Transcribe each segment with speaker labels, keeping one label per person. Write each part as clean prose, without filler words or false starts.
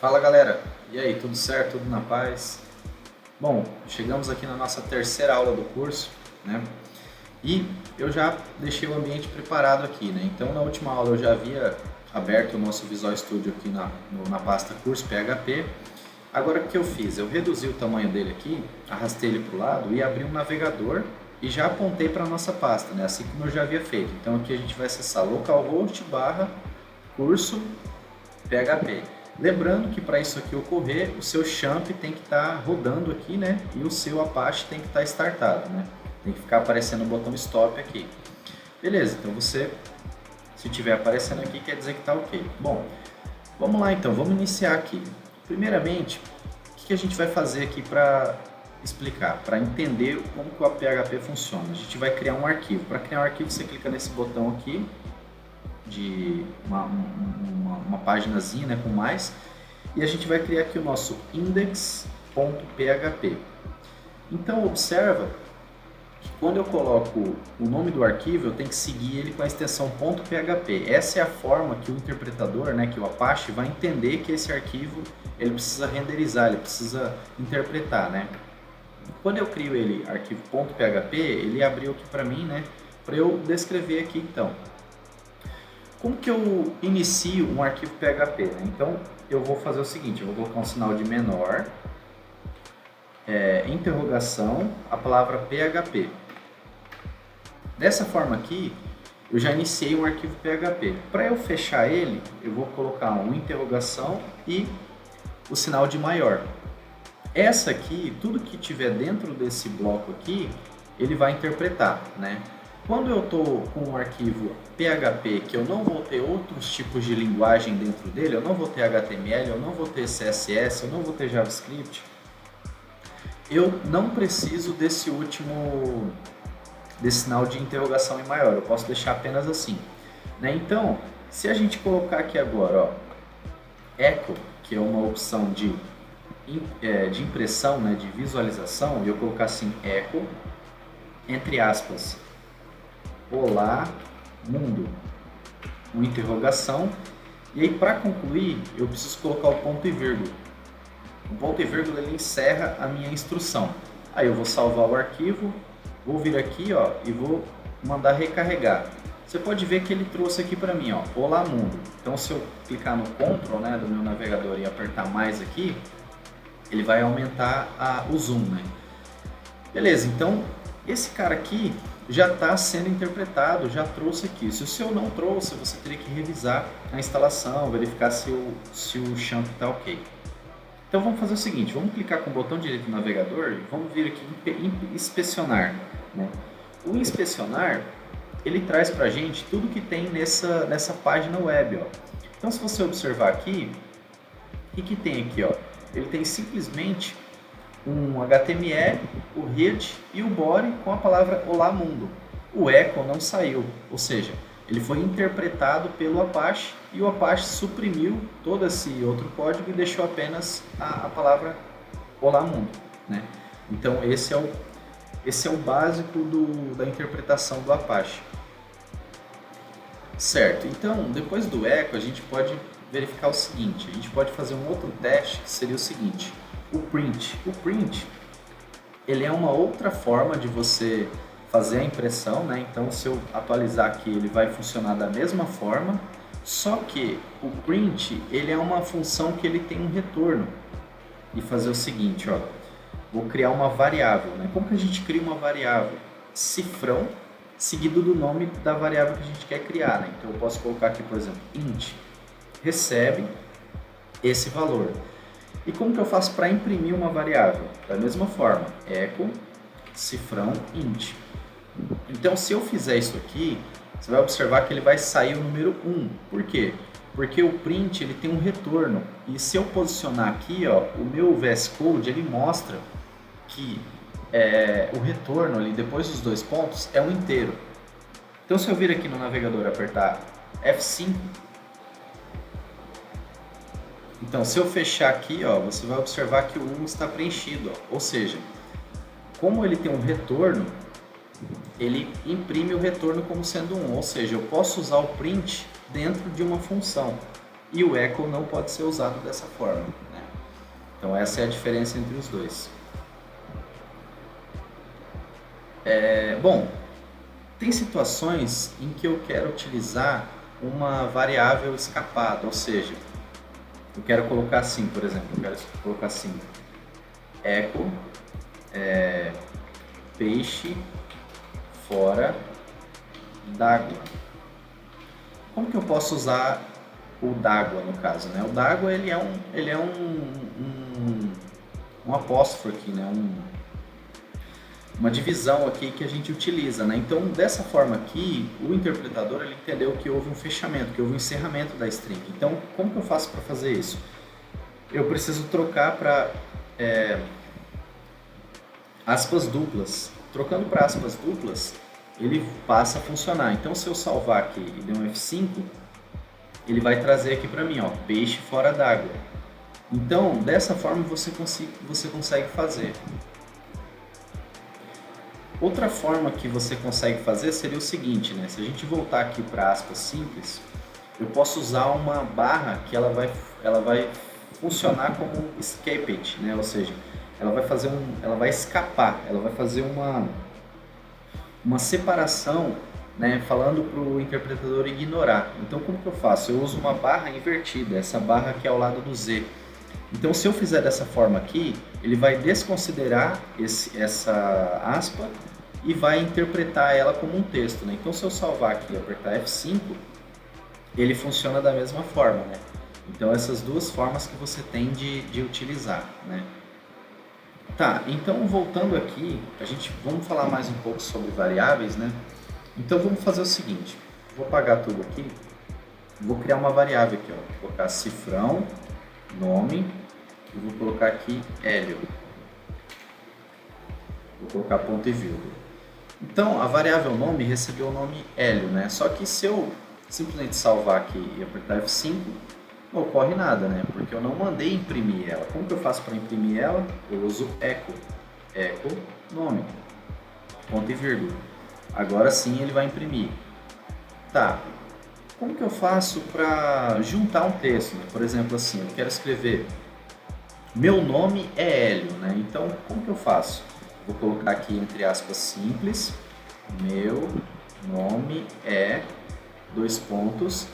Speaker 1: Fala galera, e aí, tudo certo? Tudo na paz? Bom, chegamos aqui na nossa terceira aula do curso, né? E eu já deixei o ambiente preparado aqui, né? Então na última aula eu já havia aberto o nosso Visual Studio aqui na pasta curso PHP. Agora o que eu fiz? Eu reduzi o tamanho dele aqui, arrastei ele para o lado e abri um navegador e já apontei para a nossa pasta, né? Assim como eu já havia feito. Então aqui a gente vai acessar localhost barra curso PHP. Lembrando que para isso aqui ocorrer, o seu champ tem que estar rodando aqui, né? E o seu Apache tem que estar startado, né? Tem que ficar aparecendo o botão stop aqui. Beleza, então você, se estiver aparecendo aqui, quer dizer que está ok. Bom, vamos lá então, vamos iniciar aqui. Primeiramente, o que a gente vai fazer aqui para explicar, para entender como que o PHP funciona? A gente vai criar um arquivo. Para criar um arquivo, você clica nesse botão aqui, de uma paginazinha, né, com mais, e a gente vai criar aqui o nosso index.php. Então observa que quando eu coloco o nome do arquivo, eu tenho que seguir ele com a extensão .php. Essa é a forma que o interpretador, né, que o Apache vai entender que esse arquivo ele precisa renderizar, ele precisa interpretar, né? Quando eu crio ele arquivo .php, ele abriu aqui para mim, né, para eu descrever aqui então. Como que eu inicio um arquivo PHP? Né? Então, eu vou fazer o seguinte, eu vou colocar um sinal de menor, interrogação, a palavra PHP. Dessa forma aqui, eu já iniciei um arquivo PHP. Para eu fechar ele, eu vou colocar uma interrogação e o sinal de maior. Essa aqui, tudo que tiver dentro desse bloco aqui, ele vai interpretar, né? Quando eu estou com um arquivo PHP que eu não vou ter outros tipos de linguagem dentro dele, eu não vou ter HTML, eu não vou ter CSS, eu não vou ter JavaScript, eu não preciso desse sinal de interrogação em maior, eu posso deixar apenas assim, né? Então, se a gente colocar aqui agora, ó, echo, que é uma opção de impressão, né, de visualização, e eu colocar assim, echo, entre aspas, olá, mundo, uma interrogação, e aí para concluir eu preciso colocar o ponto e vírgula. O ponto e vírgula ele encerra a minha instrução. Aí eu vou salvar o arquivo, vou vir aqui, ó, e vou mandar recarregar. Você pode ver que ele trouxe aqui para mim, ó, olá mundo. Então se eu clicar no Ctrl, né, do meu navegador e apertar mais aqui, ele vai aumentar o zoom, né? Beleza, então esse cara aqui já está sendo interpretado, já trouxe aqui. Se o seu não trouxe, você teria que revisar a instalação, verificar se o champ está ok. Então vamos fazer o seguinte, vamos clicar com o botão direito do navegador e vamos vir aqui em inspecionar, né? O inspecionar, ele traz para a gente tudo que tem nessa página web, ó. Então se você observar aqui, o que tem aqui, ó? Ele tem simplesmente um HTML, o head e o body com a palavra olá mundo. O echo não saiu, ou seja, ele foi interpretado pelo Apache e o Apache suprimiu todo esse outro código e deixou apenas a palavra olá mundo, né? Então esse é o básico da interpretação do Apache. Certo, então depois do echo a gente pode verificar o seguinte, a gente pode fazer um outro teste que seria o seguinte: o print. O print, ele é uma outra forma de você fazer a impressão, né? Então, se eu atualizar aqui, ele vai funcionar da mesma forma, só que o print, ele é uma função que ele tem um retorno. E fazer o seguinte, ó, vou criar uma variável, né? Como que a gente cria uma variável? Cifrão, seguido do nome da variável que a gente quer criar, né? Então, eu posso colocar aqui, por exemplo, int, recebe esse valor. E como que eu faço para imprimir uma variável? Da mesma forma, echo, cifrão, int. Então, se eu fizer isso aqui, você vai observar que ele vai sair o número 1. Por quê? Porque o print ele tem um retorno. E se eu posicionar aqui, ó, o meu VS Code ele mostra que o retorno ali depois dos dois pontos é um inteiro. Então, se eu vir aqui no navegador e apertar F5, então, se eu fechar aqui, ó, você vai observar que o 1 está preenchido, ó. Ou seja, como ele tem um retorno, ele imprime o retorno como sendo 1, ou seja, eu posso usar o print dentro de uma função. e o echo não pode ser usado dessa forma, né? Então essa é a diferença entre os dois. Bom, tem situações em que eu quero utilizar uma variável escapada, ou seja, eu quero colocar assim, por exemplo, eu quero colocar assim, echo peixe fora d'água. Como que eu posso usar o d'água no caso, né? O d'água ele é um apóstrofo aqui, né? Uma divisão aqui que a gente utiliza, né? Então, dessa forma aqui, o interpretador ele entendeu que houve um fechamento, que houve um encerramento da string. Então, como que eu faço para fazer isso? Eu preciso trocar para aspas duplas. Trocando para aspas duplas, ele passa a funcionar. Então, se eu salvar aqui e der um F5, ele vai trazer aqui para mim, ó, peixe fora d'água. Então, dessa forma você consegue fazer. Outra forma que você consegue fazer seria o seguinte, né? Se a gente voltar aqui para aspas simples, eu posso usar uma barra que ela vai funcionar como um escaped, né? Ou seja, ela vai escapar, ela vai fazer uma separação, né? Falando para o interpretador ignorar. Então, como que eu faço? Eu uso uma barra invertida, essa barra aqui ao lado do Z. Então, se eu fizer dessa forma aqui, ele vai desconsiderar essa aspa e vai interpretar ela como um texto, né? Então, se eu salvar aqui e apertar F5, ele funciona da mesma forma, né? Então, essas duas formas que você tem de utilizar, né? Tá, então voltando aqui, vamos falar mais um pouco sobre variáveis, né? Então, vamos fazer o seguinte, vou apagar tudo aqui, vou criar uma variável aqui, ó, vou colocar cifrão, nome, e vou colocar aqui Hélio. Vou colocar ponto e vírgula. Então, a variável nome recebeu o nome Hélio, né? Só que se eu simplesmente salvar aqui e apertar F5, não ocorre nada, né? Porque eu não mandei imprimir ela. Como que eu faço para imprimir ela? Eu uso echo. Echo nome. Ponto e vírgula. Agora sim ele vai imprimir. Tá. Como que eu faço para juntar um texto, né? Por exemplo, assim, eu quero escrever meu nome é Hélio, né? Então, como que eu faço? Vou colocar aqui entre aspas simples, meu nome é, dois pontos,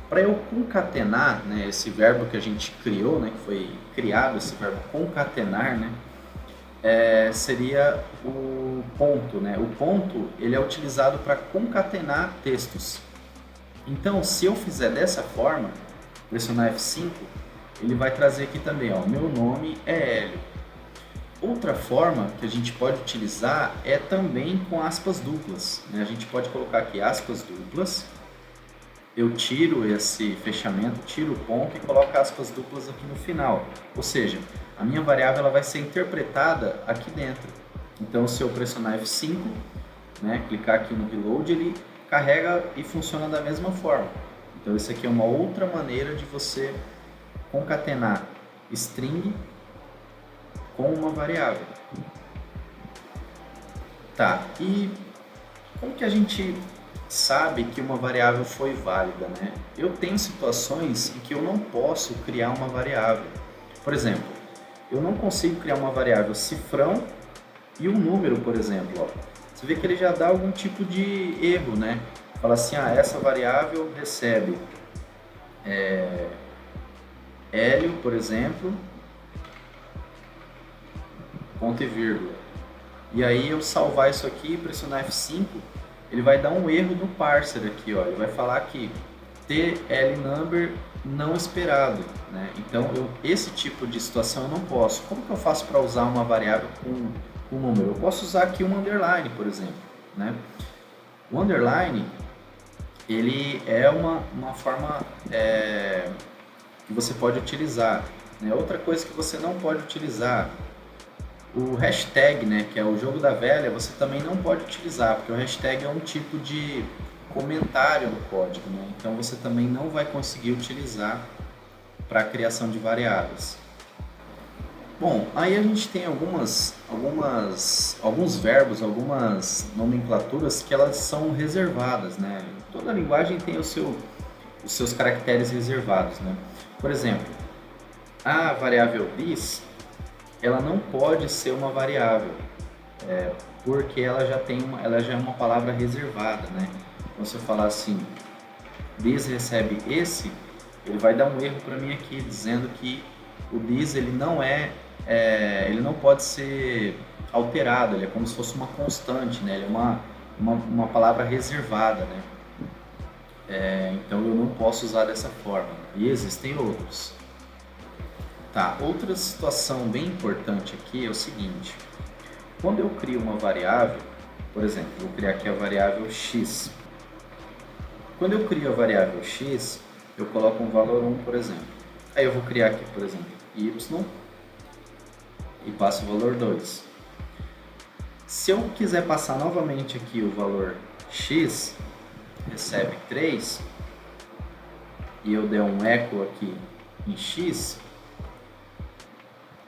Speaker 1: para eu concatenar, né, esse verbo que a gente criou, né, que foi criado, esse verbo concatenar, né, seria o ponto, né? O ponto ele é utilizado para concatenar textos. Então, se eu fizer dessa forma, pressionar F5, ele vai trazer aqui também, ó, meu nome é Hélio. Outra forma que a gente pode utilizar é também com aspas duplas, né? A gente pode colocar aqui aspas duplas, eu tiro esse fechamento, tiro o ponto e coloco aspas duplas aqui no final. Ou seja, a minha variável ela vai ser interpretada aqui dentro. Então, se eu pressionar F5, né, clicar aqui no reload, ele carrega e funciona da mesma forma. Então, isso aqui é uma outra maneira de você concatenar string com uma variável. Tá, e como que a gente sabe que uma variável foi válida, né? Eu tenho situações em que eu não posso criar uma variável. Por exemplo, eu não consigo criar uma variável cifrão e um número, por exemplo. Ó. Você vê que ele já dá algum tipo de erro, né? Fala assim, essa variável recebe Hélio, por exemplo, ponto e vírgula. E aí eu salvar isso aqui e pressionar F5, ele vai dar um erro no parser aqui, ó. Ele vai falar que tl_number não esperado, né? Então esse tipo de situação eu não posso. Como que eu faço para usar uma variável com um número? Eu posso usar aqui um underline, por exemplo, né? O underline ele é uma forma que você pode utilizar, né? Outra coisa que você não pode utilizar, o hashtag, né, que é o jogo da velha, você também não pode utilizar, porque o hashtag é um tipo de comentário no código, né? Então você também não vai conseguir utilizar para a criação de variáveis. Bom, aí a gente tem alguns verbos, algumas nomenclaturas que elas são reservadas, né? Toda linguagem tem o os seus caracteres reservados, né? Por exemplo, a variável bis, ela não pode ser uma variável, porque ela já é uma palavra reservada, né? Então, se eu falar assim, bis recebe esse, ele vai dar um erro para mim aqui, dizendo que o bis ele ele não pode ser alterado, ele é como se fosse uma constante, né? Ele é uma palavra reservada, né? Então eu não posso usar dessa forma. E existem outros. Tá, outra situação bem importante aqui é o seguinte: quando eu crio uma variável, por exemplo, vou criar aqui a variável x. Quando eu crio a variável x, eu coloco um valor 1, por exemplo. Aí eu vou criar aqui, por exemplo, y e passo o valor 2. Se eu quiser passar novamente aqui o valor x, recebe 3, e eu der um eco aqui em x,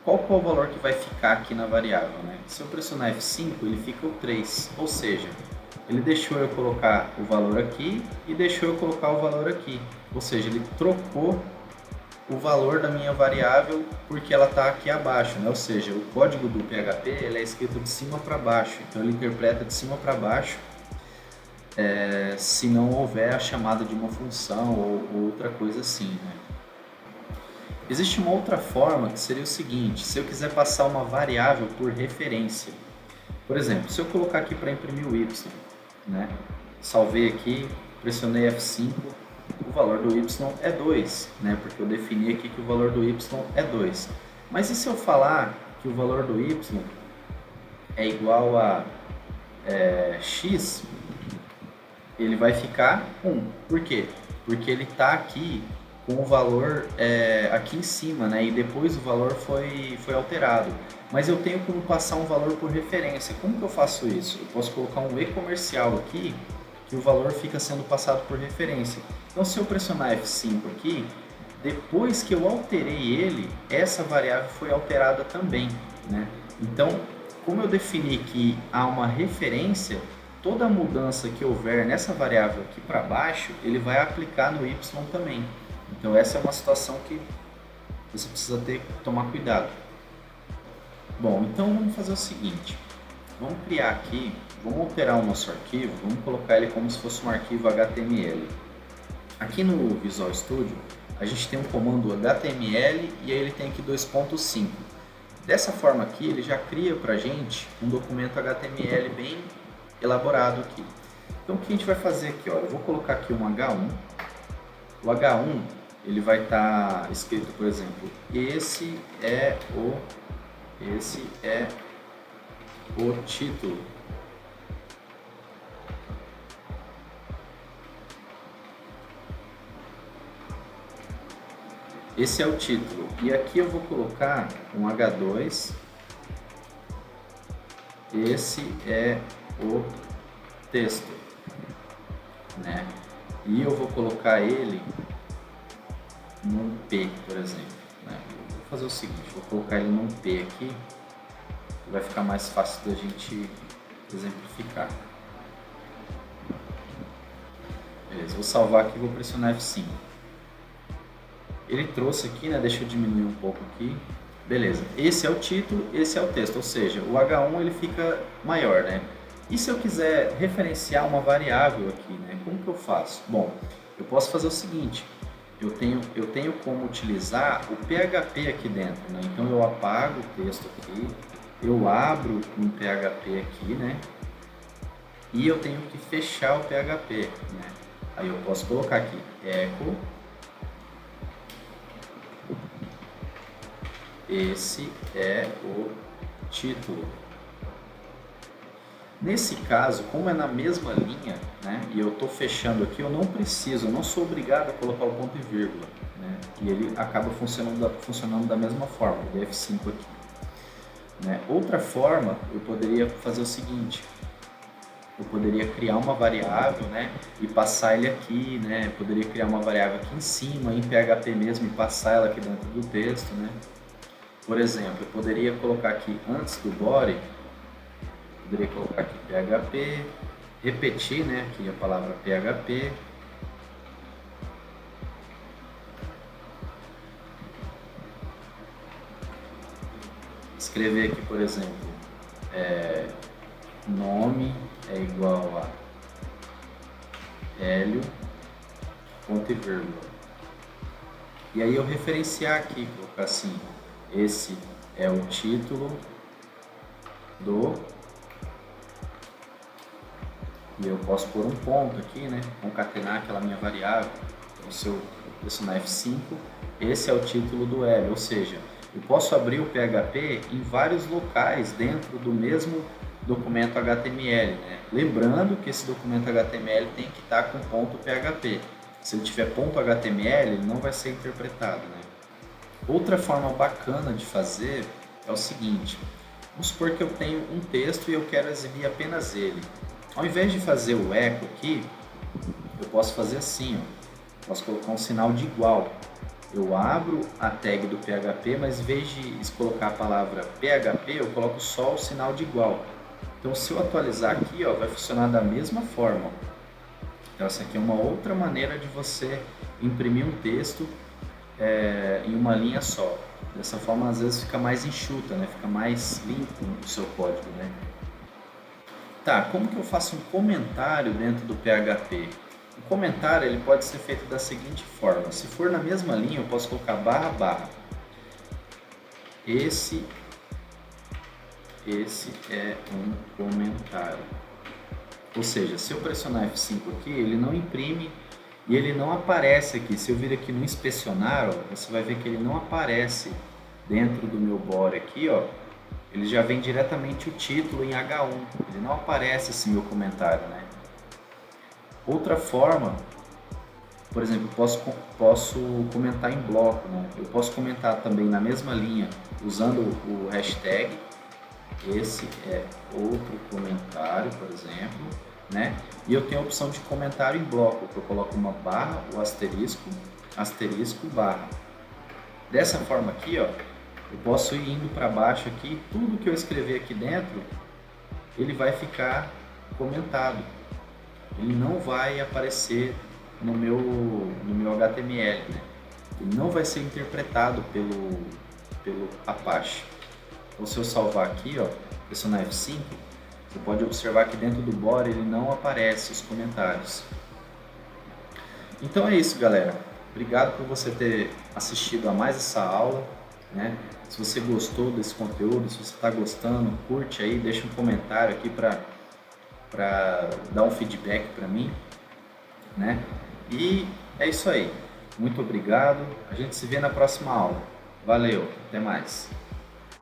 Speaker 1: qual que é o valor que vai ficar aqui na variável, né? Se eu pressionar F5, ele fica o 3, ou seja, ele deixou eu colocar o valor aqui e deixou eu colocar o valor aqui, ou seja, ele trocou o valor da minha variável porque ela está aqui abaixo, né? Ou seja, o código do PHP ele é escrito de cima para baixo, então ele interpreta de cima para baixo se não houver a chamada de uma função ou outra coisa assim, né? Existe uma outra forma que seria o seguinte: se eu quiser passar uma variável por referência, por exemplo, se eu colocar aqui para imprimir o y, né? Salvei aqui, pressionei F5, o valor do y é 2, né? Porque eu defini aqui que o valor do y é 2. Mas e se eu falar que o valor do y é igual a x, ele vai ficar 1. Por quê? Porque ele está aqui com o valor aqui em cima, né? E depois o valor foi alterado. Mas eu tenho como passar um valor por referência. Como que eu faço isso? Eu posso colocar um e-comercial aqui, que o valor fica sendo passado por referência. Então, se eu pressionar F5 aqui, depois que eu alterei ele, essa variável foi alterada também, né? Então, como eu defini que há uma referência, toda mudança que houver nessa variável aqui para baixo, ele vai aplicar no y também. Então, essa é uma situação que você precisa tomar cuidado. Bom, então vamos fazer o seguinte: vamos criar aqui, vamos alterar o nosso arquivo, vamos colocar ele como se fosse um arquivo HTML. Aqui no Visual Studio, a gente tem um comando HTML e aí ele tem aqui 2.5. Dessa forma aqui, ele já cria para a gente um documento HTML bem elaborado aqui. Então, o que a gente vai fazer aqui? Olha, eu vou colocar aqui um H1. O H1 ele vai estar escrito, por exemplo, esse é o título. Esse é o título. E aqui eu vou colocar um H2. Esse é o texto, né? E eu vou colocar ele num P, por exemplo, né? Vou fazer o seguinte, vou colocar ele num P aqui, vai ficar mais fácil da gente exemplificar. Beleza, vou salvar aqui e vou pressionar F5. Ele trouxe aqui, né? Deixa eu diminuir um pouco aqui. Beleza, esse é o título, esse é o texto, ou seja, o H1 ele fica maior, né? E se eu quiser referenciar uma variável aqui, né? Como que eu faço? Bom, eu posso fazer o seguinte: eu tenho como utilizar o PHP aqui dentro, né? Então eu apago o texto aqui, eu abro um PHP aqui, né? E eu tenho que fechar o PHP, né? Aí eu posso colocar aqui echo, esse é o título. Nesse caso, como é na mesma linha, né, e eu estou fechando aqui, eu não sou obrigado a colocar o ponto e vírgula, né, e ele acaba funcionando da mesma forma, o F5 aqui. Né. Outra forma, eu poderia fazer o seguinte: eu poderia criar uma variável, né, e passar ele aqui, né, eu poderia criar uma variável aqui em cima, em PHP mesmo, e passar ela aqui dentro do texto, né. Por exemplo, eu poderia colocar aqui antes do body, poderia colocar aqui PHP, repetir, né, aqui a palavra PHP, escrever aqui, por exemplo, nome é igual a Hélio, ponto e vírgula. E aí eu referenciar aqui, colocar assim, esse é o título do... E eu posso pôr um ponto aqui, né? Concatenar aquela minha variável. Então, se eu pressionar F5, esse é o título do Hélio, ou seja, eu posso abrir o PHP em vários locais dentro do mesmo documento HTML, né? Lembrando que esse documento HTML tem que estar com ponto PHP. Se ele tiver ponto HTML, ele não vai ser interpretado, né? Outra forma bacana de fazer é o seguinte: vamos supor que eu tenho um texto e eu quero exibir apenas ele. Ao invés de fazer o eco aqui, eu posso fazer assim, ó. Posso colocar um sinal de igual. Eu abro a tag do PHP, mas em vez de colocar a palavra PHP, eu coloco só o sinal de igual. Então, se eu atualizar aqui, ó, vai funcionar da mesma forma. Então, essa aqui é uma outra maneira de você imprimir um texto em uma linha só. Dessa forma, às vezes, fica mais enxuta, né? Fica mais limpo o seu código, né? Tá, como que eu faço um comentário dentro do PHP? O comentário ele pode ser feito da seguinte forma: se for na mesma linha, eu posso colocar barra barra. Esse é um comentário. Ou seja, se eu pressionar F5 aqui, ele não imprime e ele não aparece aqui. Se eu vir aqui no inspecionar, ó, você vai ver que ele não aparece dentro do meu body aqui, ó. Ele já vem diretamente o título em H1, ele não aparece assim meu comentário, né? Outra forma, por exemplo, posso comentar em bloco, né? Eu posso comentar também na mesma linha, usando o hashtag, esse é outro comentário, por exemplo, né? E eu tenho a opção de comentário em bloco, que eu coloco uma barra, o asterisco, asterisco, barra. Dessa forma aqui, ó, eu posso ir indo para baixo aqui, tudo que eu escrever aqui dentro, ele vai ficar comentado. Ele não vai aparecer no meu HTML, né? Ele não vai ser interpretado pelo Apache. Então, se eu salvar aqui, ó, pressionar F5, você pode observar que dentro do body ele não aparece os comentários. Então é isso, galera. Obrigado por você ter assistido a mais essa aula, né? Se você gostou desse conteúdo, se você está gostando, curte aí, deixa um comentário aqui para dar um feedback para mim, né? E é isso aí. Muito obrigado. A gente se vê na próxima aula. Valeu, até mais.